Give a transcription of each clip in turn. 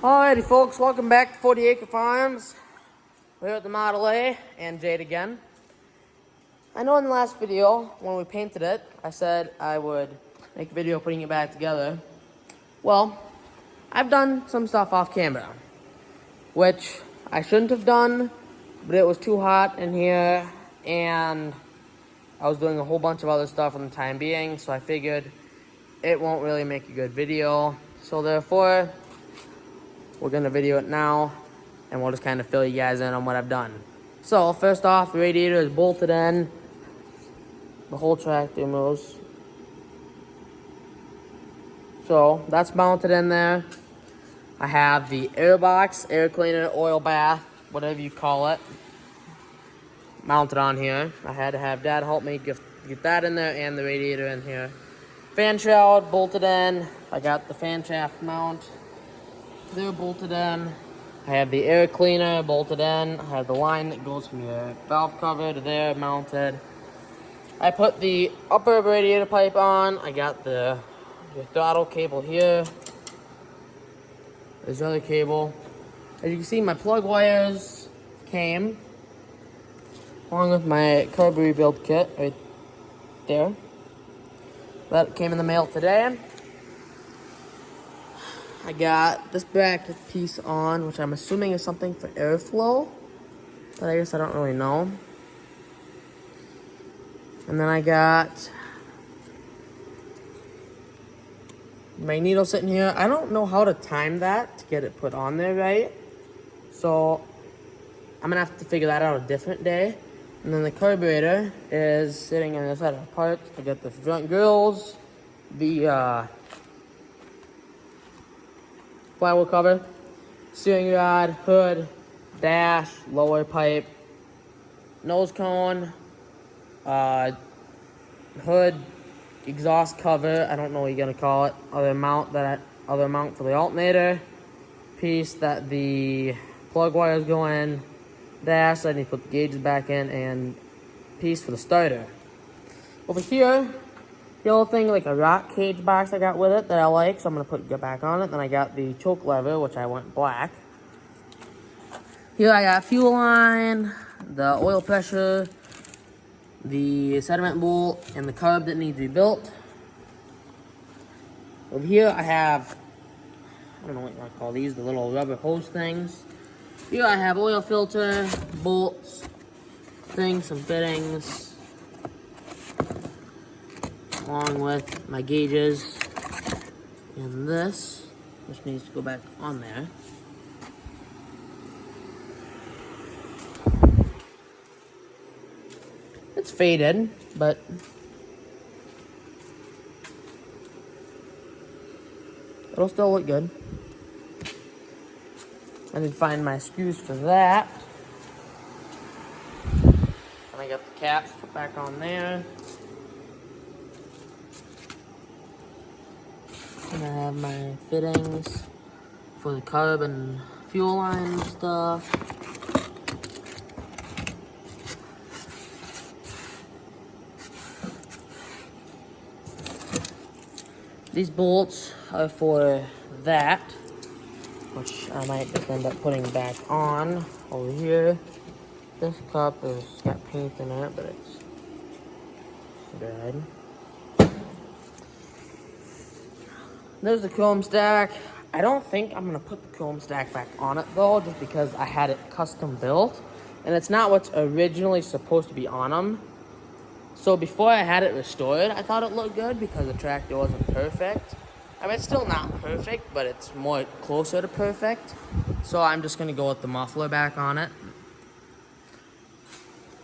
Alrighty folks, welcome back to 40 Acre Farms. We're here at the Model A and Jade again. I know in the last video, when we painted it, I said I would make a video putting it back together. Well, I've done some stuff off camera, which I shouldn't have done, but it was too hot in here, and I was doing a whole bunch of other stuff for the time being, so I figured it won't really make a good video. So therefore, we're gonna video it now, and we'll just kind of fill you guys in on what I've done. So first off, the radiator is bolted in. The whole tractor moves. So that's mounted in there. I have the air box, air cleaner, oil bath, whatever you call it, mounted on here. I had to have Dad help me get that in there and the radiator in here. Fan shroud bolted in. I got the fan shaft mount. They're bolted in. I have the air cleaner bolted in. I have the line that goes from your valve cover to there mounted. I put the upper radiator pipe on. I got your throttle cable here. There's another cable. As you can see, my plug wires came along with my carb rebuild kit right there. That came in the mail today. I got this bracket piece on, which I'm assuming is something for airflow, but I guess I don't really know. And then I got magneto sitting here. I don't know how to time that to get it put on there right, so I'm gonna have to figure that out a different day. And then the carburetor is sitting on the side of the parts. I got the front grills, the flywheel cover, steering rod, hood, dash, lower pipe, nose cone, hood, exhaust cover, I don't know what you're gonna call it, other mount for the alternator, piece that the plug wires go in, dash, I need to put the gauges back in, and piece for the starter. Over here, yellow thing, like a rock cage box I got with it that I like, so I'm gonna get back on it. Then I got the choke lever, which I went black. Here I got fuel line, the oil pressure, the sediment bolt, and the carb that needs to be built. Over here I have, I don't know what you want to call these, the little rubber hose things. Here I have oil filter, bolts, some fittings, along with my gauges, and this, which needs to go back on there. It's faded, but it'll still look good. I did find my screws for that. And I got the caps put back on there. And I have my fittings for the carb and fuel line and stuff. These bolts are for that, which I might just end up putting back on over here. This cup has got paint in it, but it's good. There's the chrome stack. I don't think I'm gonna put the chrome stack back on it though, just because I had it custom built, and it's not what's originally supposed to be on them. So before I had it restored, I thought it looked good because the tractor wasn't perfect. I mean, it's still not perfect, but it's more closer to perfect. So I'm just gonna go with the muffler back on it,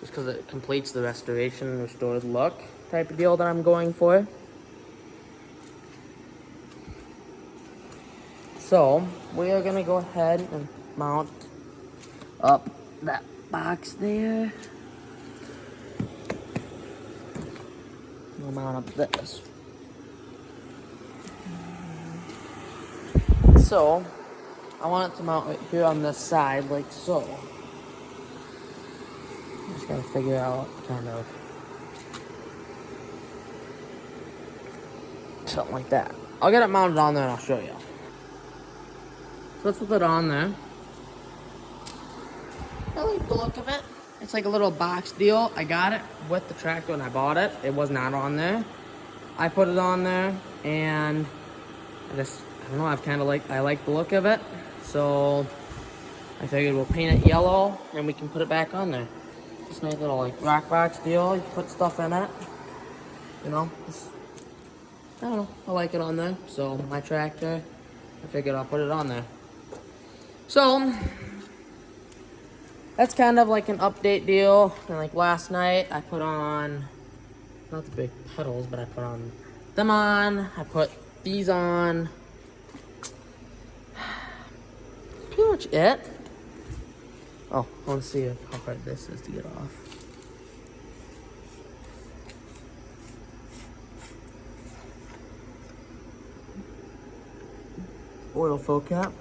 just because it completes the restoration, restored look type of deal that I'm going for. So we are gonna go ahead and mount up that box there. We'll mount up this. So I want it to mount right here on this side, like so. Just gotta figure out kind of something like that. I'll get it mounted on there and I'll show you. So let's put it on there. I like the look of it. It's like a little box deal. I got it with the tractor when I bought it. It was not on there. I put it on there, and I don't know, I like the look of it. So I figured we'll paint it yellow and we can put it back on there. This nice little like rock box deal. You can put stuff in it. You know, I don't know. I like it on there. So my tractor, I figured I'll put it on there. So that's kind of like an update deal. And like last night, I put on, not the big pedals, but I put on them on. I put these on. Pretty much it. Oh, I want to see how hard this is to get off. Oil fill cap.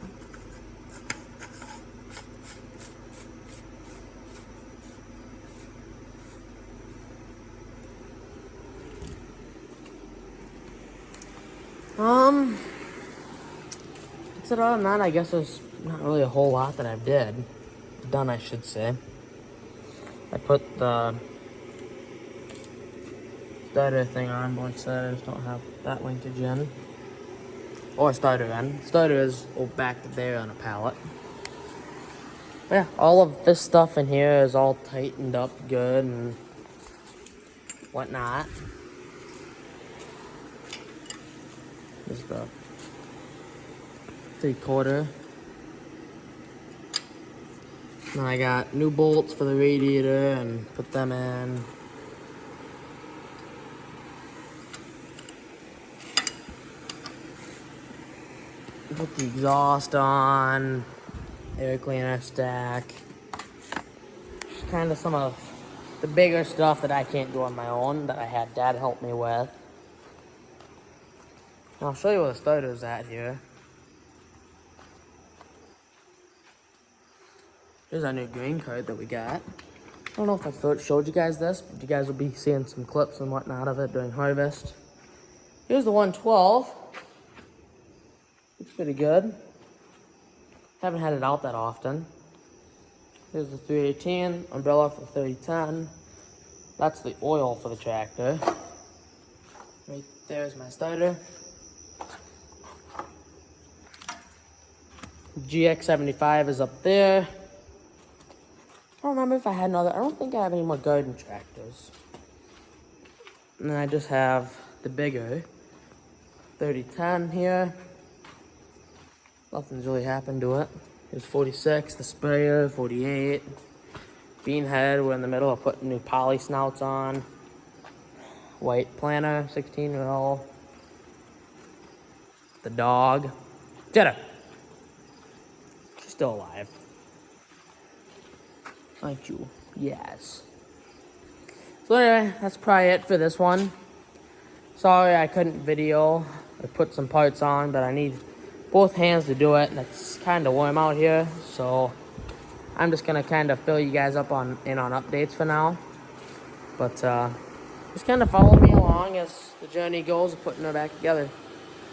Other than that, I guess there's not really a whole lot that I've done, I should say. I put the starter thing on, but like I said, I just don't have that linkage in. Or starter in. Starter is back to there on a pallet. But yeah, all of this stuff in here is all tightened up good and whatnot. This is the 3/4. Now I got new bolts for the radiator and put them in. Put the exhaust on, air cleaner stack. Kind of some of the bigger stuff that I can't do on my own that I had Dad help me with. I'll show you where the starter's at here. Here's our new grain cart that we got. I don't know if I showed you guys this, but you guys will be seeing some clips and whatnot of it during harvest. Here's the 112. Looks pretty good. Haven't had it out that often. Here's the 318, umbrella for 3010. That's the oil for the tractor. Right there's my starter. GX75 is up there. I don't remember if I had another. I don't think I have any more garden tractors. And then I just have the bigger 3010 here. Nothing's really happened to it. Here's 46, the sprayer, 48. Bean head, we're in the middle of putting new poly snouts on. White planter, 16-year-old. The dog. Jetta. She's still alive. Aren't you? Yes. So anyway, that's probably it for this one. Sorry I couldn't video. I put some parts on, but I need both hands to do it, and it's kind of warm out here, so I'm just gonna kind of fill you guys up on updates for now. But just kind of follow me along as the journey goes of putting her back together.